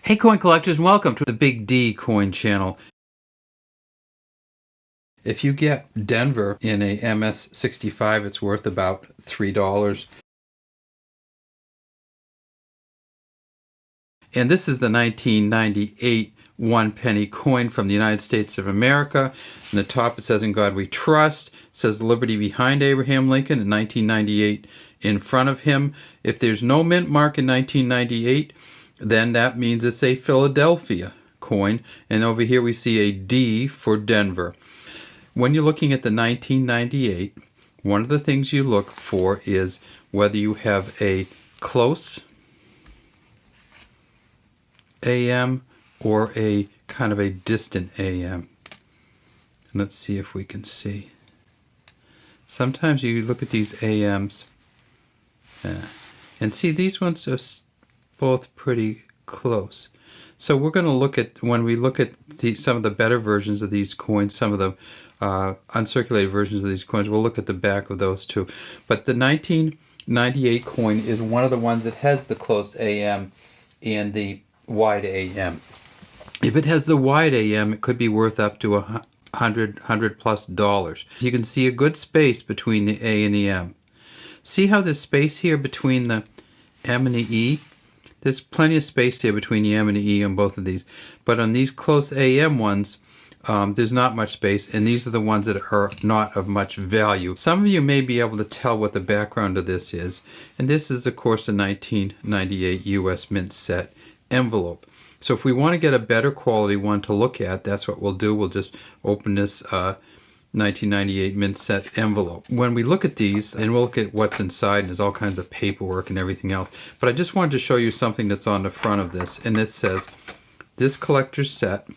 Hey coin collectors, and welcome to the Big D Coin channel. If you get Denver in a MS65, it's worth about $3. And this is the 1998 1 penny coin from the United States of America. And the top it says, "In God We Trust." It says liberty behind Abraham Lincoln in 1998 in front of him. If there's no mint mark in 1998, then that means it's a Philadelphia coin. And over here we see a D for Denver. When you're looking at the 1998, one of the things you look for is whether you have a close AM or a kind of a distant AM. Let's see if we can see. Sometimes you look at these AMs and see these ones are both pretty close. So we're going to look at, when we look at some of the better versions of these coins, some of the uncirculated versions of these coins, we'll look at the back of those too. But the 1998 coin is one of the ones that has the close AM and the wide AM. If it has the wide AM, it could be worth up to $100 plus. You can see a good space between the A and the M. See how there's space here between the M and the E? There's plenty of space here between the M and the E on both of these. But on these close AM ones, there's not much space, and these are the ones that are not of much value. Some of you may be able to tell what the background of this is. And this is, of course, the 1998 U.S. Mint set envelope. So if we want to get a better quality one to look at, that's what we'll do. We'll just open this 1998 mint set envelope. When we look at these, and we'll look at what's inside, and there's all kinds of paperwork and everything else. But I just wanted to show you something that's on the front of this. And it says, this collector's set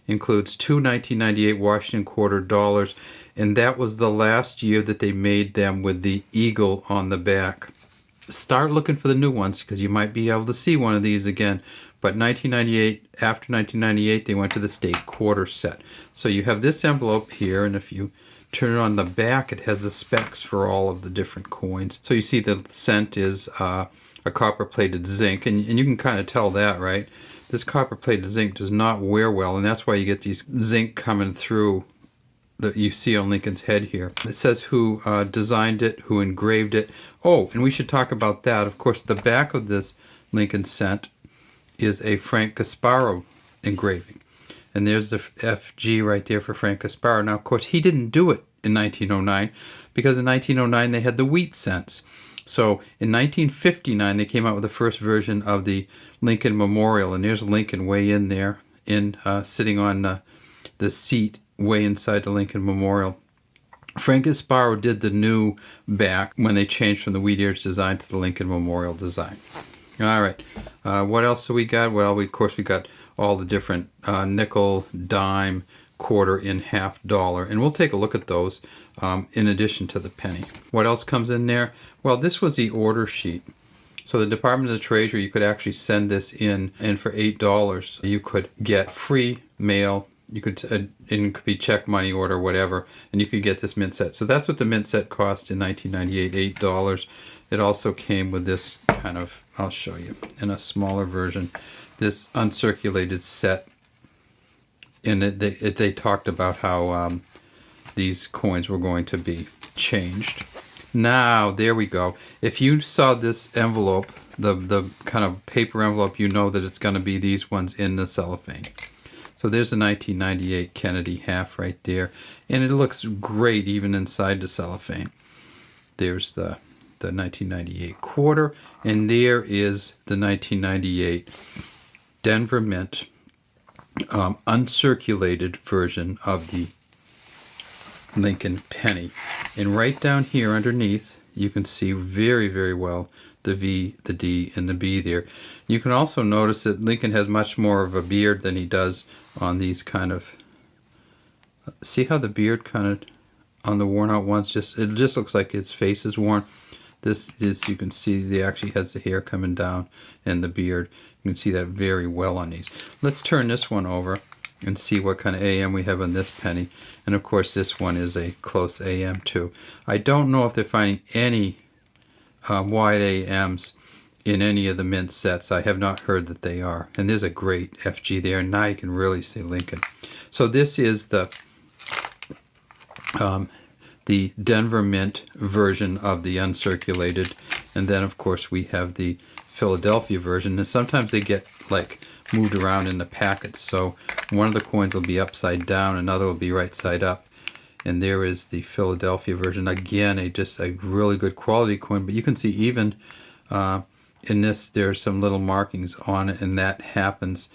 includes two 1998 Washington quarter dollars. And that was the last year that they made them with the eagle on the back. Start looking for the new ones, because you might be able to see one of these again. But 1998, after 1998, they went to the state quarter set. So you have this envelope here, and if you turn it on the back, it has the specs for all of the different coins. So you see the cent is a copper-plated zinc, and you can kind of tell that, right? This copper-plated zinc does not wear well, and that's why you get these zinc coming through that you see on Lincoln's head here. It says who designed it, who engraved it. Oh, and we should talk about that. Of course, the back of this Lincoln cent is a Frank Gasparro engraving. And there's the FG right there for Frank Gasparro. Now, of course, he didn't do it in 1909 because in 1909 they had the wheat cents. So in 1959 they came out with the first version of the Lincoln Memorial, and there's Lincoln way in there, sitting on the seat way inside the Lincoln Memorial. Frank Gasparro did the new back when they changed from the wheat ears design to the Lincoln Memorial design. All right, what else do we got? Well, of course we got all the different nickel, dime, quarter, and half dollar, and we'll take a look at those in addition to the penny. What else comes in there? Well, this was the order sheet. So the Department of the Treasury, you could actually send this in, and for $8 you could get free mail. You could, it could be check, money order, whatever, and you could get this mint set. So that's what the mint set cost in 1998, $8. It also came with this kind of, I'll show you, in a smaller version, this uncirculated set. In it, they talked about how these coins were going to be changed. Now, there we go. If you saw this envelope, the kind of paper envelope, you know that it's going to be these ones in the cellophane. So there's the 1998 Kennedy half right there. And it looks great even inside the cellophane. There's the 1998 quarter. And there is the 1998 Denver Mint uncirculated version of the Lincoln penny. And right down here underneath, you can see very, very well the V, the D, and the B there. You can also notice that Lincoln has much more of a beard than he does on these kind of, see how the beard kind of on the worn out ones, it just looks like his face is worn. This you can see he actually has the hair coming down and the beard. You can see that very well on these. Let's turn this one over and see what kind of AM we have on this penny. And of course this one is a close AM too. I don't know if they're finding any wide AMs in any of the mint sets. I have not heard that they are. And there's a great FG there. Now you can really see Lincoln. So this is the Denver Mint version of the uncirculated, and then of course we have the Philadelphia version, and sometimes they get like moved around in the packets, so one of the coins will be upside down, another will be right side up, and there is the Philadelphia version. Again, just a really good quality coin, but you can see even in this there's some little markings on it, and that happens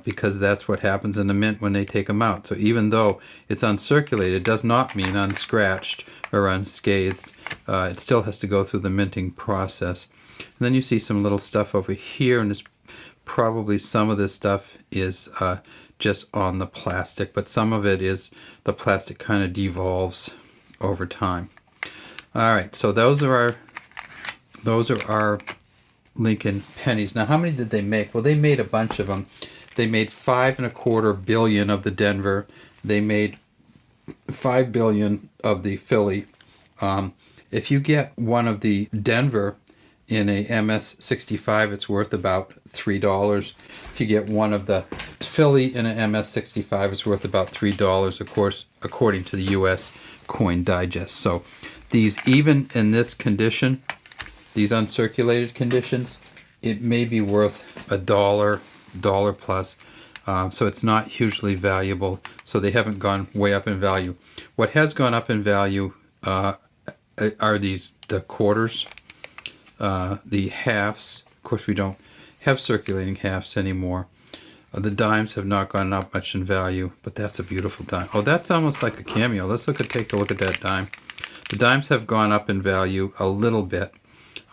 because that's what happens in the mint when they take them out. So even though it's uncirculated, it does not mean unscratched or unscathed. It still has to go through the minting process. And then you see some little stuff over here, and probably some of this stuff is just on the plastic, but some of it is the plastic kind of devolves over time. All right, so those are our Lincoln pennies. Now, how many did they make? Well, they made a bunch of them. They made 5.25 billion of the Denver. They made 5 billion of the Philly. If you get one of the Denver in a MS65, it's worth about $3. If you get one of the Philly in an MS65, it's worth about $3, of course, according to the U.S. Coin Digest. So these, even in this condition, these uncirculated conditions, it may be worth $1 plus. So it's not hugely valuable. So they haven't gone way up in value. What has gone up in value are the quarters, the halves. Of course, we don't have circulating halves anymore. The dimes have not gone up much in value, but that's a beautiful dime. Oh, that's almost like a cameo. Let's take a look at that dime. The dimes have gone up in value a little bit.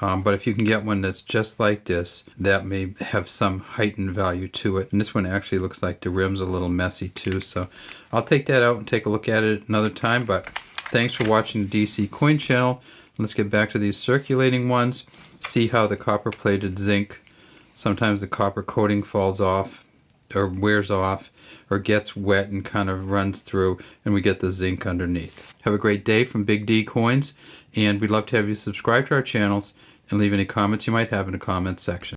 But if you can get one that's just like this, that may have some heightened value to it. And this one actually looks like the rim's a little messy too. So I'll take that out and take a look at it another time. But thanks for watching the DC Coin Channel. Let's get back to these circulating ones. See how the copper-plated zinc, sometimes the copper coating falls off or wears off or gets wet and kind of runs through, and we get the zinc underneath. Have a great day from Big D Coins, and we'd love to have you subscribe to our channels and leave any comments you might have in the comments section.